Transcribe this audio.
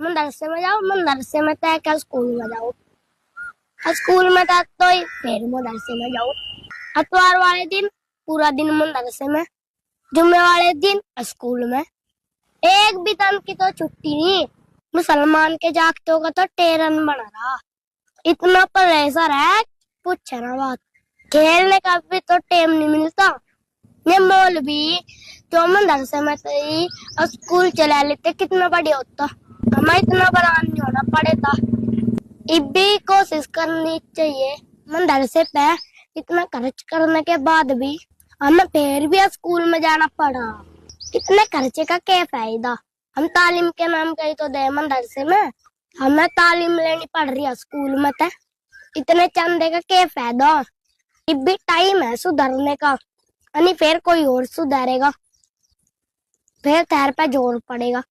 मदरसे में जाओ, मदरसे में तय क्या स्कूल में जाओ, स्कूल में था तो ही फिर मदरसे में जाओ। इतवार वाले दिन पूरा दिन मदरसे में, जुम्मे वाले दिन स्कूल में, एक भी दिन की तो छुट्टी नहीं। मुसलमान के जागतों का तो टेरन बना रहा, इतना प्रेशर है पूछे ना बात। खेलने का भी तो टाइम नहीं मिलता। ये मौलवी तो मदरसे में थे और स्कूल चला लेते, कितना बढ़िया होता। हमें इतना बड़ा नहीं होना पड़ेगा। अब भी कोशिश करनी चाहिए। मदरसे पे इतना खर्च करने के बाद भी हमें फिर भी स्कूल में जाना पड़ा। इतने खर्चे का क्या फायदा। हम तालीम के नाम कही तो दे मदरसे में, हमें तालीम लेनी पड़ रही है स्कूल में। तो इतने चंदे का क्या फायदा। अब भी टाइम है सुधरने का, यानी फिर कोई और सुधारेगा, फिर तेरे पे जोर पड़ेगा।